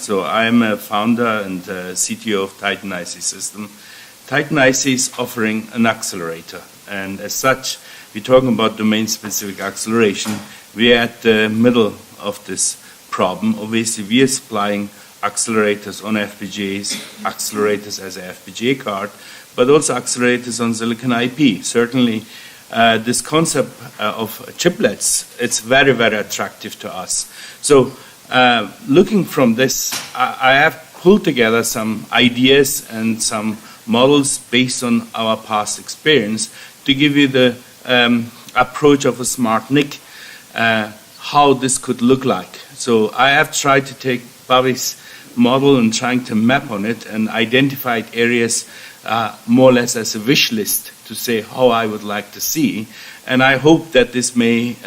So I'm a founder and CTO of TitanIC system. TitanIC is offering an accelerator, and as such, we're talking about domain specific acceleration. We're at the middle of this problem. Obviously, we are supplying accelerators on FPGAs, accelerators as a FPGA card, but also accelerators on silicon IP. Certainly, this concept of chiplets, it's very, very attractive to us. So, looking from this, I have pulled together some ideas and some models based on our past experience to give you the approach of a SmartNIC, how this could look like. So I have tried to take Bobby's model and trying to map on it and identified areas more or less as a wish list to say how I would like to see. And I hope that this may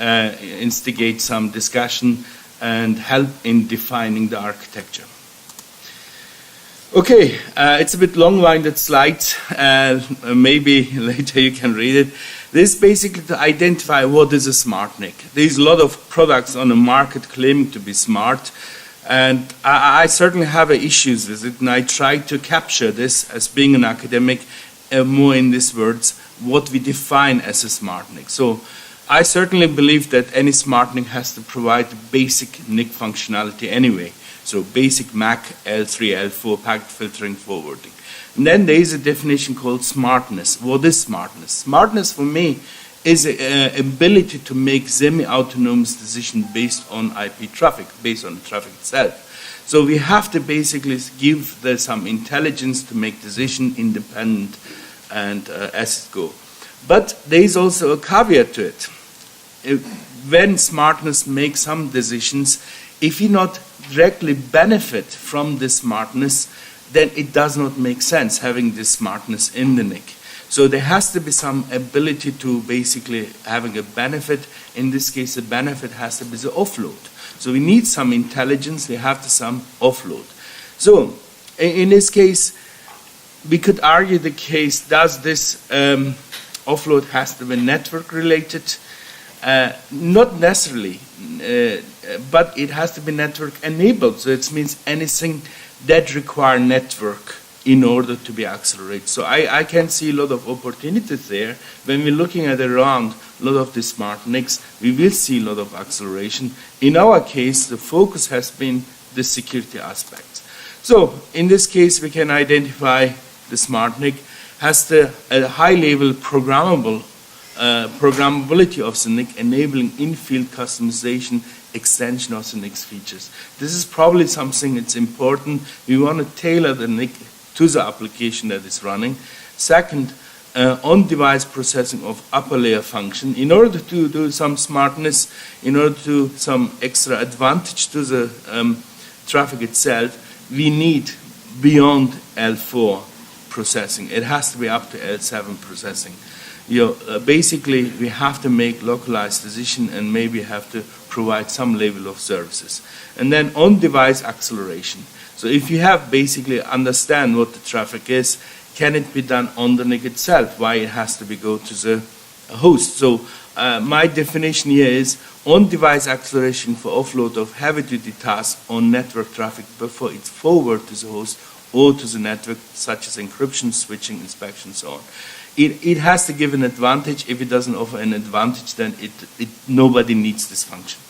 instigate some discussion and help in defining the architecture. Okay, it's a bit long-winded slides. Maybe later you can read it. This is basically to identify what is a SmartNIC. There's a lot of products on the market claiming to be smart, and I certainly have issues with it, and I try to capture this as being an academic, more in these words, what we define as a SmartNIC. So I certainly believe that any SmartNIC has to provide the basic NIC functionality anyway. So basic MAC, L3, L4, packet filtering, forwarding. And then there is a definition called smartness. What is smartness? Smartness for me is the ability to make semi-autonomous decisions based on IP traffic, based on the traffic itself. So we have to basically give some intelligence to make decisions independent and as it go. But there is also a caveat to it. When smartness makes some decisions, if you not directly benefit from this smartness, then it does not make sense having this smartness in the NIC. So there has to be some ability to basically having a benefit. In this case, the benefit has to be the offload. So we need some intelligence, we have to some offload. So in this case, we could argue the case, does this offload has to be network related? Not necessarily, but it has to be network enabled. So it means anything that require network in order to be accelerated. So I can see a lot of opportunities there. When we're looking at around a lot of the smart NICs, we will see a lot of acceleration. In our case, the focus has been the security aspects. So in this case, we can identify the smart NIC has the high-level programmability of the NIC, enabling in-field customization, extension of the NIC's features. This is probably something that's important. We want to tailor the NIC to the application that is running. Second, on-device processing of upper layer function. In order to do some smartness, in order to do some extra advantage to the traffic itself, we need beyond L4 processing. It has to be up to L7 processing. Basically, we have to make localized decision and maybe have to provide some level of services. And then on-device acceleration. So if you have basically understand what the traffic is, can it be done on the NIC itself? Why it has to be go to the host? So my definition here is on-device acceleration for offload of heavy-duty tasks on network traffic before it's forward to the host or to the network, such as encryption, switching, inspection, so on. It has to give an advantage. If it doesn't offer an advantage, then nobody needs this function.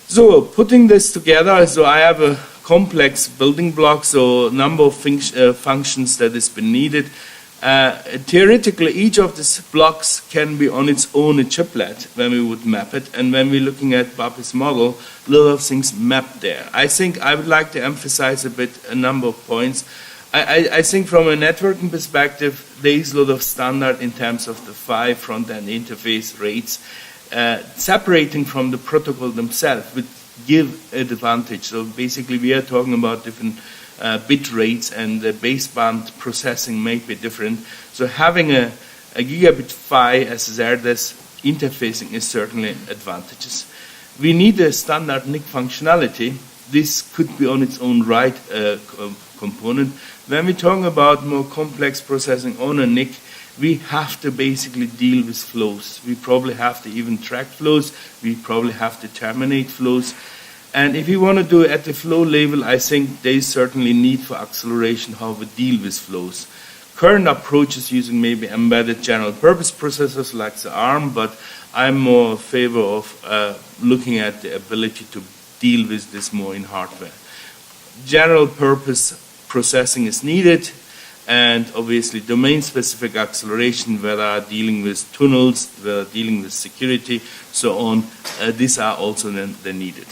So putting this together, so I have a complex building block, so number of functions that has been needed. Theoretically, each of these blocks can be on its own a chiplet when we would map it, and when we're looking at Bobby's model, a lot of things mapped there. I think I would like to emphasize a number of points. I think from a networking perspective, there is a lot of standard in terms of the 5 front-end interface rates. Separating from the protocol themselves would give advantage. So basically, we are talking about different bit rates, and the baseband processing may be different. So having a gigabit PHY as ZRDS interfacing is certainly advantageous. We need a standard NIC functionality. This could be on its own right component. When we talk about more complex processing on a NIC, we have to basically deal with flows. We probably have to even track flows. We probably have to terminate flows. And if you want to do it at the flow level, I think there is certainly need for acceleration, how we deal with flows. Current approaches using maybe embedded general purpose processors like the ARM, but I'm more in favor of looking at the ability to deal with this more in hardware. General purpose processing is needed, and obviously domain-specific acceleration, whether dealing with tunnels, whether dealing with security, so on, these are also then needed.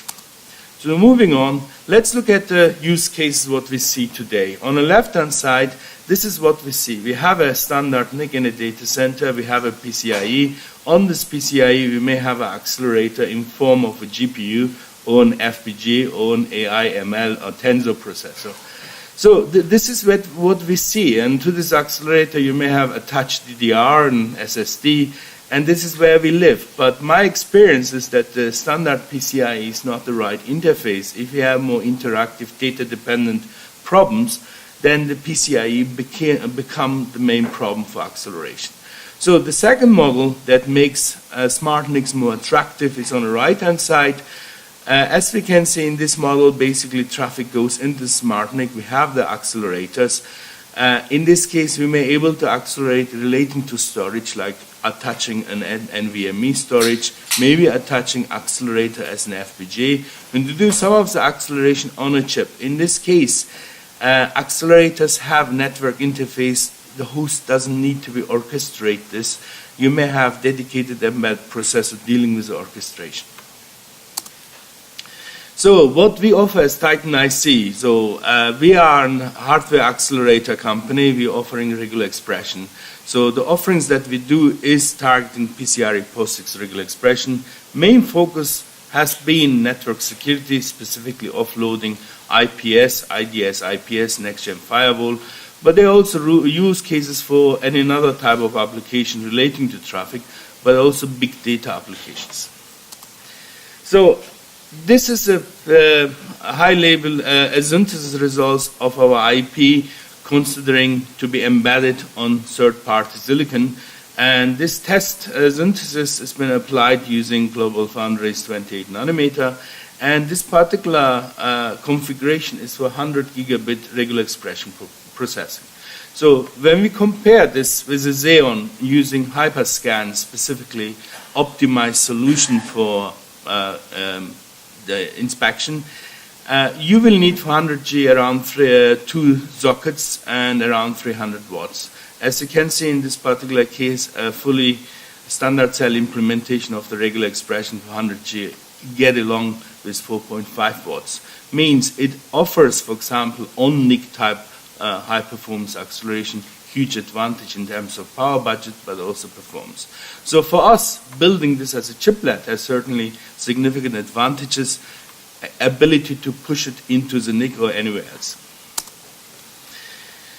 So moving on, let's look at the use cases what we see today. On the left-hand side, this is what we see. We have a standard NIC in a data center. We have a PCIe. On this PCIe, we may have an accelerator in form of a GPU or an FPGA or an AI, ML, or tensor processor. So this is what we see. And to this accelerator, you may have attached DDR and SSD. And this is where we live. But my experience is that the standard PCIe is not the right interface. If you have more interactive, data-dependent problems, then the PCIe become the main problem for acceleration. So the second model that makes SmartNICs more attractive is on the right-hand side. As we can see in this model, basically traffic goes into SmartNIC. We have the accelerators. In this case, we may be able to accelerate relating to storage, like attaching an NVMe storage, maybe attaching accelerator as an FPGA, and to do some of the acceleration on a chip. In this case, accelerators have network interface. The host doesn't need to orchestrate this. You may have dedicated embedded processor dealing with the orchestration. So what we offer is TitanIC. So we are a hardware accelerator company. We're offering regular expression. So the offerings that we do is targeting PCIe POSIX regular expression. Main focus has been network security, specifically offloading IPS, IDS, IPS, next-gen firewall. But there are also use cases for any other type of application relating to traffic, but also big data applications. So this is a high-level synthesis results of our IP, considering to be embedded on third-party silicon. And this test synthesis has been applied using GlobalFoundries 28 nanometer. And this particular configuration is for 100 gigabit regular expression processing. So when we compare this with a Xeon using Hyperscan, specifically optimized solution for the inspection, you will need for 100G around 2 sockets and around 300 watts. As you can see in this particular case, a fully standard cell implementation of the regular expression for 100G get along with 4.5 watts. Means it offers, for example, on NIC type high performance acceleration, huge advantage in terms of power budget, but also performance. So for us, building this as a chiplet has certainly significant advantages, ability to push it into the NIC or anywhere else.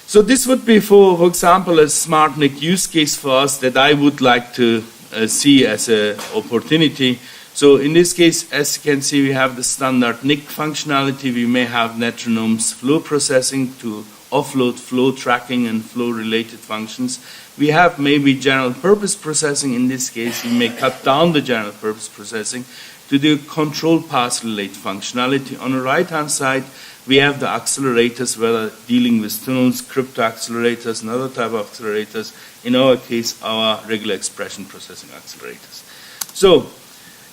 So this would be, for example, a SmartNIC use case for us that I would like to see as an opportunity. So in this case, as you can see, we have the standard NIC functionality. We may have metronomes flow processing to offload flow tracking and flow related functions. We have maybe general purpose processing. In this case, we may cut down the general purpose processing to do control path related functionality. On the right hand side, we have the accelerators, whether dealing with tunnels, crypto accelerators, and other type of accelerators. In our case, our regular expression processing accelerators. So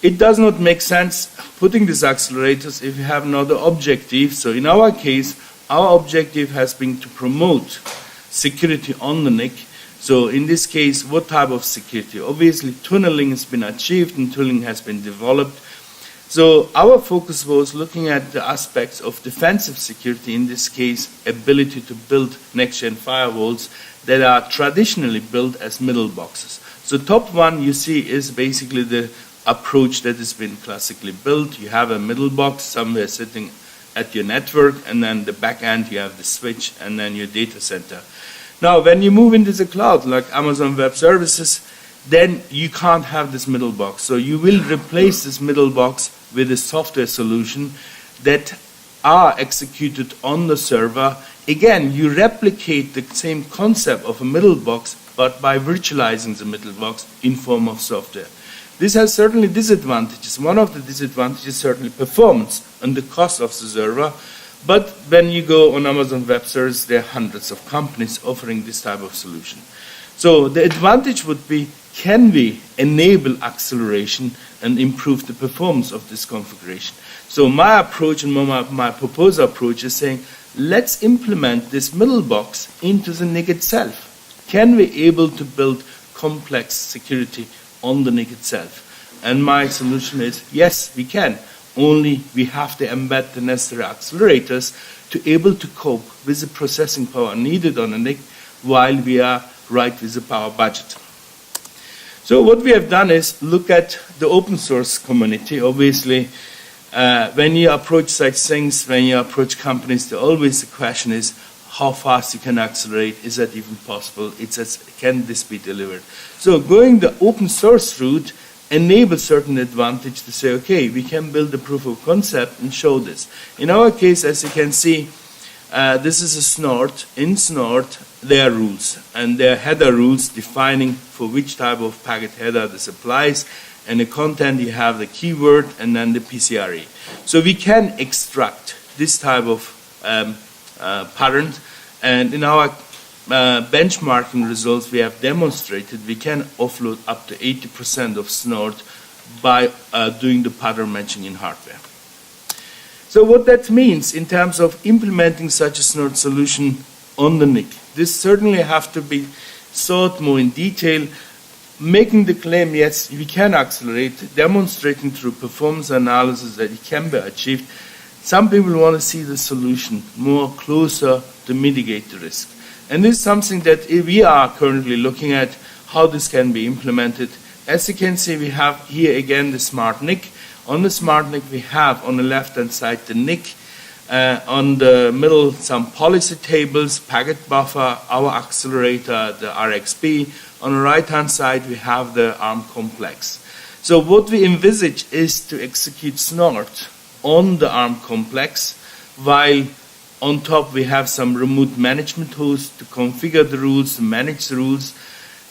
it does not make sense putting these accelerators if you have another objective. So in our case, our objective has been to promote security on the NIC. So in this case, what type of security? Obviously, tunneling has been achieved and tunneling has been developed. So our focus was looking at the aspects of defensive security, in this case, ability to build next-gen firewalls that are traditionally built as middle boxes. So top one you see is basically the approach that has been classically built. You have a middle box somewhere sitting at your network, and then the back end you have the switch, and then your data center. Now, when you move into the cloud, like Amazon Web Services, then you can't have this middle box. So you will replace this middle box with a software solution that are executed on the server. Again, you replicate the same concept of a middle box, but by virtualizing the middle box in form of software. This has certainly disadvantages. One of the disadvantages is certainly performance and the cost of the server. But when you go on Amazon Web Services, there are hundreds of companies offering this type of solution. So the advantage would be, can we enable acceleration and improve the performance of this configuration? So my approach and my proposed approach is saying, let's implement this middle box into the NIC itself. Can we able to build complex security on the NIC itself? And my solution is, yes, we can. Only we have to embed the necessary accelerators to able to cope with the processing power needed on a NIC while we are right with the power budget. So what we have done is look at the open source community. Obviously, when you approach such things, when you approach companies, the question is how fast you can accelerate. Is that even possible? Can this be delivered? So going the open source route enables certain advantage to say, okay, we can build a proof of concept and show this. In our case, as you can see, this is a snort. In snort, there are rules, and there are header rules defining for which type of packet header this applies. And the content, you have the keyword and then the PCRE. So we can extract this type of pattern, and in our benchmarking results, we have demonstrated we can offload up to 80% of snort by doing the pattern matching in hardware. So what that means in terms of implementing such a snort solution on the NIC, this certainly have to be thought more in detail, making the claim, yes, we can accelerate, demonstrating through performance analysis that it can be achieved. Some people want to see the solution more closer to mitigate the risk. And this is something that we are currently looking at, how this can be implemented. As you can see, we have here again the SmartNIC. On the SmartNIC, we have on the left-hand side the NIC. On the middle, some policy tables, packet buffer, our accelerator, the RXP. On the right-hand side, we have the ARM complex. So what we envisage is to execute snort on the ARM complex, while on top we have some remote management host to configure the rules, to manage the rules.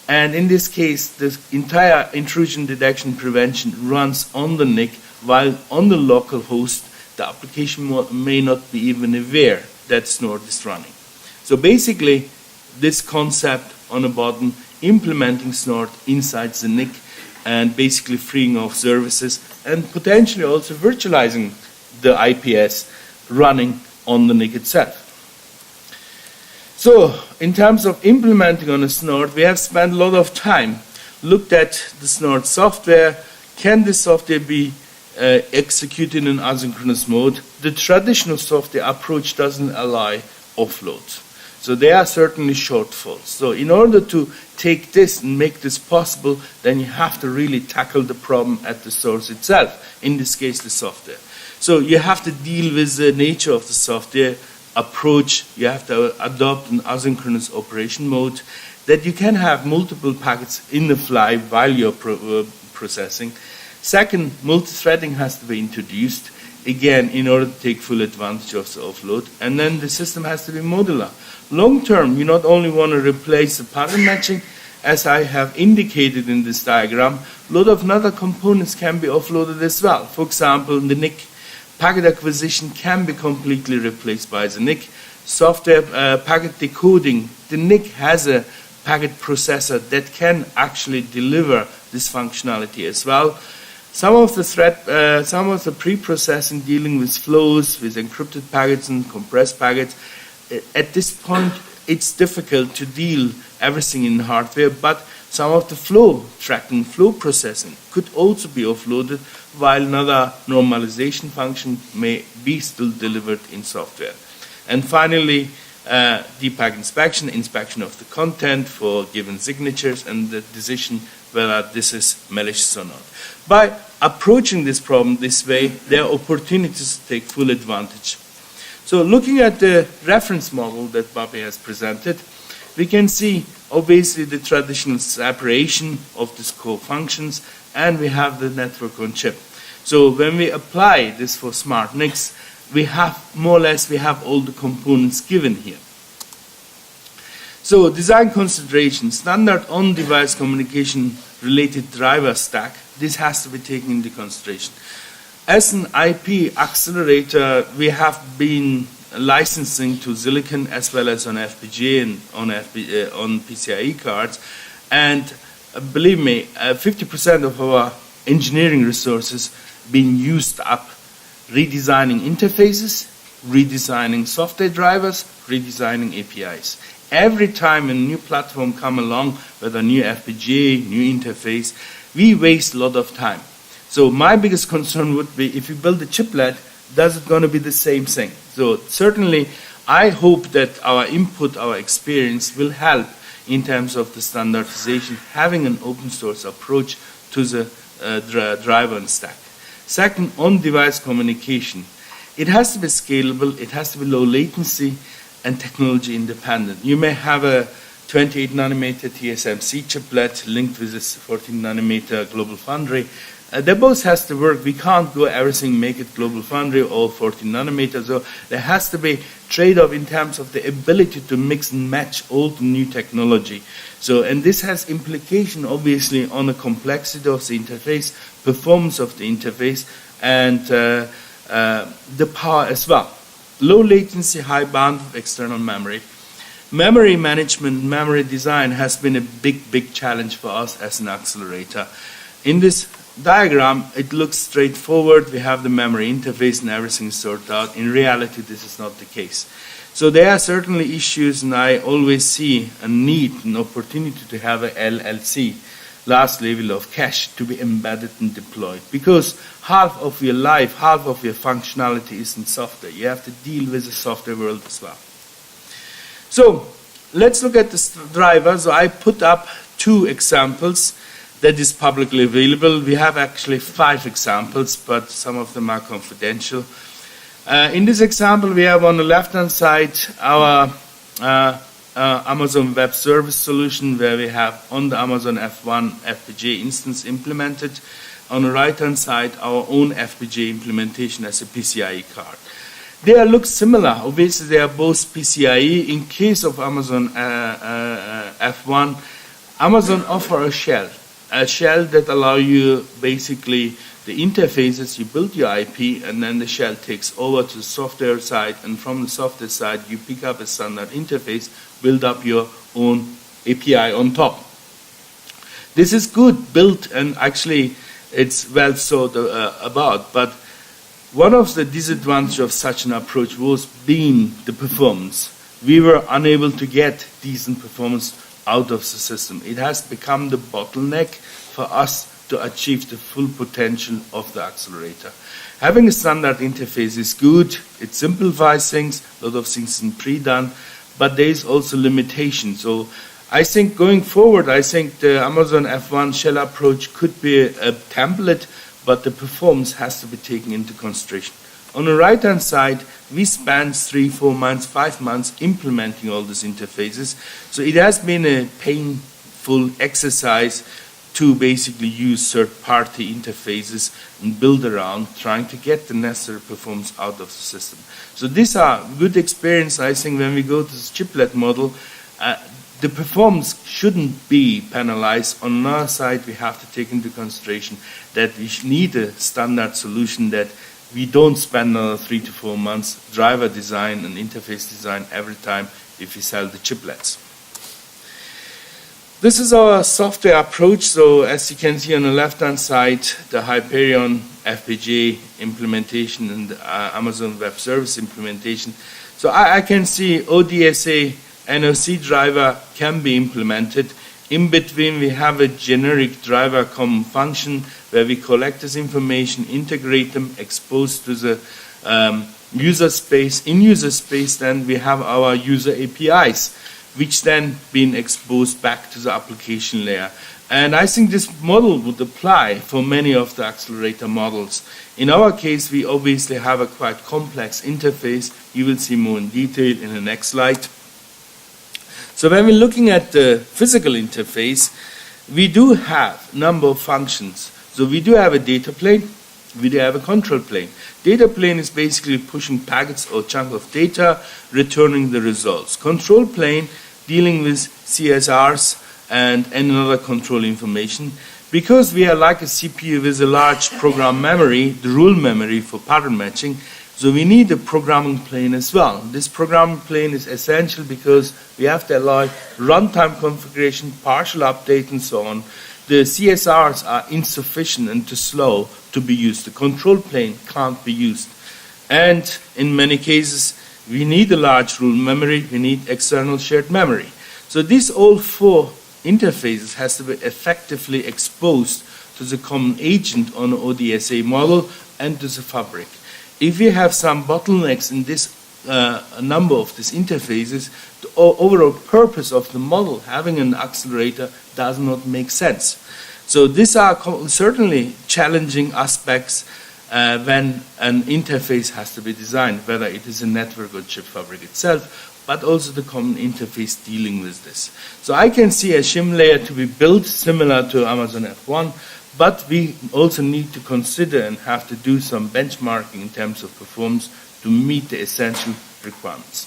And in this case, the entire intrusion detection prevention runs on the NIC, while on the local host, the application may not be even aware that snort is running. So basically, this concept on the bottom, implementing snort inside the NIC and basically freeing off services and potentially also virtualizing the IPS running on the NIC itself. So in terms of implementing on a snort, we have spent a lot of time, looked at the snort software. Can this software be executed in asynchronous mode? The traditional software approach doesn't allow offload. So there are certainly shortfalls. So in order to take this and make this possible, then you have to really tackle the problem at the source itself, in this case the software. So you have to deal with the nature of the software approach. You have to adopt an asynchronous operation mode, that you can have multiple packets in the fly while you're processing. Second, multi-threading has to be introduced, again, in order to take full advantage of the offload. And then the system has to be modular. Long term, you not only want to replace the pattern matching, as I have indicated in this diagram, a lot of other components can be offloaded as well. For example, the NIC packet acquisition can be completely replaced by the NIC. Software packet decoding, the NIC has a packet processor that can actually deliver this functionality as well. Some of the pre-processing dealing with flows, with encrypted packets and compressed packets, at this point it's difficult to deal everything in hardware, but some of the flow tracking, flow processing could also be offloaded, while another normalization function may be still delivered in software. And finally, DPAG inspection of the content for given signatures, and the decision whether this is malicious or not. By approaching this problem this way, there are opportunities to take full advantage. So looking at the reference model that Bobby has presented, we can see obviously the traditional separation of these core functions, and we have the network on chip. So when we apply this for SmartNICs, we have more or less all the components given here. So design consideration, standard on-device communication related driver stack This has to be taken into consideration. As an IP accelerator, we have been licensing to silicon as well as on FPGA and on PCIe cards, and believe me, 50% of our engineering resources being used up redesigning interfaces, redesigning software drivers, redesigning APIs. Every time a new platform come along with a new FPGA, new interface, we waste a lot of time. So my biggest concern would be, if you build a chiplet, does it going to be the same thing? So certainly, I hope that our input, our experience will help in terms of the standardization, having an open source approach to the driver and stack. Second, on-device communication. It has to be scalable, it has to be low latency and technology independent. You may have a 28 nanometer TSMC chiplet linked with this 14 nanometer Global Foundry. They both has to work. We can't go everything, make it Global Foundry or 14 nanometers. So there has to be trade-off in terms of the ability to mix and match old and new technology. So, and this has implication obviously on the complexity of the interface, performance of the interface, and the power as well. Low latency, high bandwidth external memory. Memory management, memory design has been a big challenge for us as an accelerator. In this diagram, it looks straightforward. We have the memory interface and everything sorted out. In reality, this is not the case. So there are certainly issues, and I always see a need, an opportunity to have a LLC, last level of cache, to be embedded and deployed. Because half of your life, half of your functionality is in software. You have to deal with the software world as well. So let's look at this driver. So I put up 2 examples that is publicly available. We have actually 5 examples, but some of them are confidential. In this example, we have on the left-hand side our Amazon Web Service solution, where we have on the Amazon F1 FPGA instance implemented. On the right-hand side, our own FPGA implementation as a PCIe card. They look similar. Obviously, they are both PCIe. In case of Amazon F1, Amazon offer a shell that allow you basically the interfaces. You build your IP, and then the shell takes over to the software side, and from the software side, you pick up a standard interface, build up your own API on top. This is good built, and actually it's well thought about, but one of the disadvantages of such an approach was being the performance. We were unable to get decent performance out of the system. It has become the bottleneck for us to achieve the full potential of the accelerator. Having a standard interface is good. It simplifies things, a lot of things in pre-done, but there is also limitation. So I think going forward, I think the Amazon F1 shell approach could be a template, but the performance has to be taken into consideration. On the right-hand side, we spent 3, 4 months, 5 months implementing all these interfaces. So it has been a painful exercise to basically use third-party interfaces and build around, trying to get the necessary performance out of the system. So these are good experience. I think when we go to this chiplet model, the performance shouldn't be penalized. On another side, we have to take into consideration that we need a standard solution, that we don't spend another 3 to 4 months driver design and interface design every time if we sell the chiplets. This is our software approach. So as you can see on the left-hand side, the Hyperion FPGA implementation and the Amazon Web Service implementation. So I can see ODSA NOC driver can be implemented. In between, we have a generic driver common function where we collect this information, integrate them, expose to the user space. In user space, then we have our user APIs, which then being exposed back to the application layer. And I think this model would apply for many of the accelerator models. In our case, we obviously have a quite complex interface. You will see more in detail in the next slide. So when we're looking at the physical interface, we do have a number of functions. So we do have a data plane, we do have a control plane. Data plane is basically pushing packets or chunk of data, returning the results. Control plane dealing with CSRs and another control information. Because we are like a CPU with a large program memory, the rule memory for pattern matching, so we need a programming plane as well. This programming plane is essential because we have to allow runtime configuration, partial update, and so on. The CSRs are insufficient and too slow to be used. The control plane can't be used. And in many cases, we need a large rule memory, we need external shared memory. So these all four interfaces has to be effectively exposed to the common agent on the ODSA model and to the fabric. If we have some bottlenecks in this number of these interfaces, the overall purpose of the model, having an accelerator, does not make sense. So these are certainly challenging aspects when an interface has to be designed, whether it is a network or chip fabric itself, but also the common interface dealing with this. So I can see a shim layer to be built similar to Amazon F1, but we also need to consider and have to do some benchmarking in terms of performance to meet the essential requirements.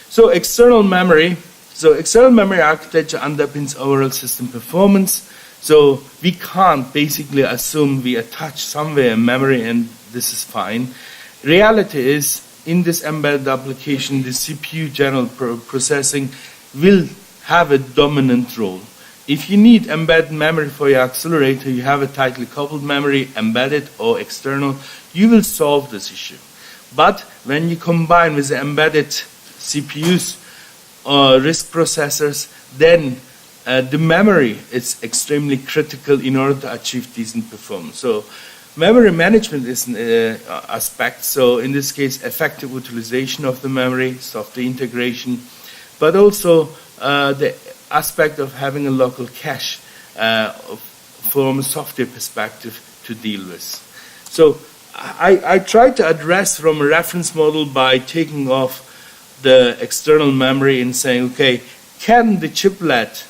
So external memory. So external memory architecture underpins overall system performance. So we can't basically assume we attach somewhere memory and this is fine. Reality is, in this embedded application, the CPU general processing will have a dominant role. If you need embedded memory for your accelerator, you have a tightly coupled memory, embedded or external, you will solve this issue. But when you combine with the embedded CPUs or RISC processors, then the memory is extremely critical in order to achieve decent performance. So memory management is an aspect. So in this case, effective utilization of the memory, software integration, but also the aspect of having a local cache from a software perspective to deal with. So I try to address from a reference model by taking off the external memory and saying, okay, can the chiplet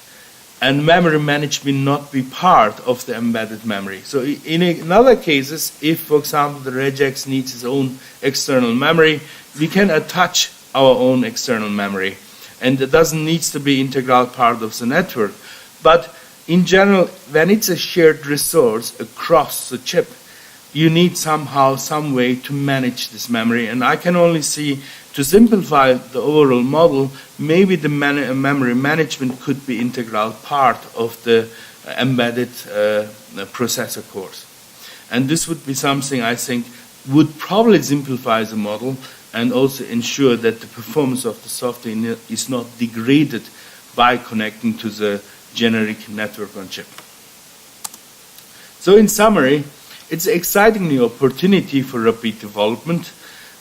and memory management not be part of the embedded memory? So in other cases, if, for example, the regex needs its own external memory, we can attach our own external memory. And it doesn't need to be integral part of the network. But in general, when it's a shared resource across the chip, you need somehow, some way to manage this memory. And I can only see, to simplify the overall model, maybe the memory management could be integral part of the embedded processor cores. And this would be something I think would probably simplify the model and also ensure that the performance of the software is not degraded by connecting to the generic network on chip. So in summary, it's an exciting new opportunity for rapid development,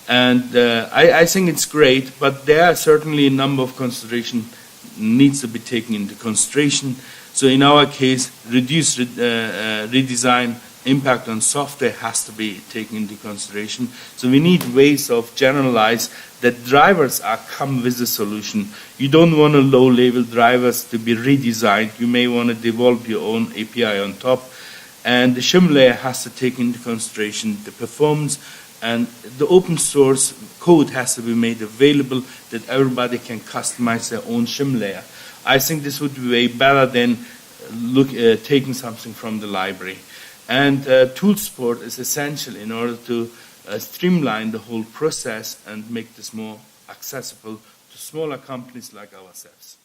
and I think it's great, but there are certainly a number of considerations needs to be taken into consideration. So in our case, reduced redesign impact on software has to be taken into consideration. So we need ways of generalize that drivers are come with a solution. You don't want a low-level drivers to be redesigned. You may want to develop your own API on top. And the shim layer has to take into consideration the performance, and the open source code has to be made available that everybody can customize their own shim layer. I think this would be way better than taking something from the library. And tool support is essential in order to streamline the whole process and make this more accessible to smaller companies like ourselves.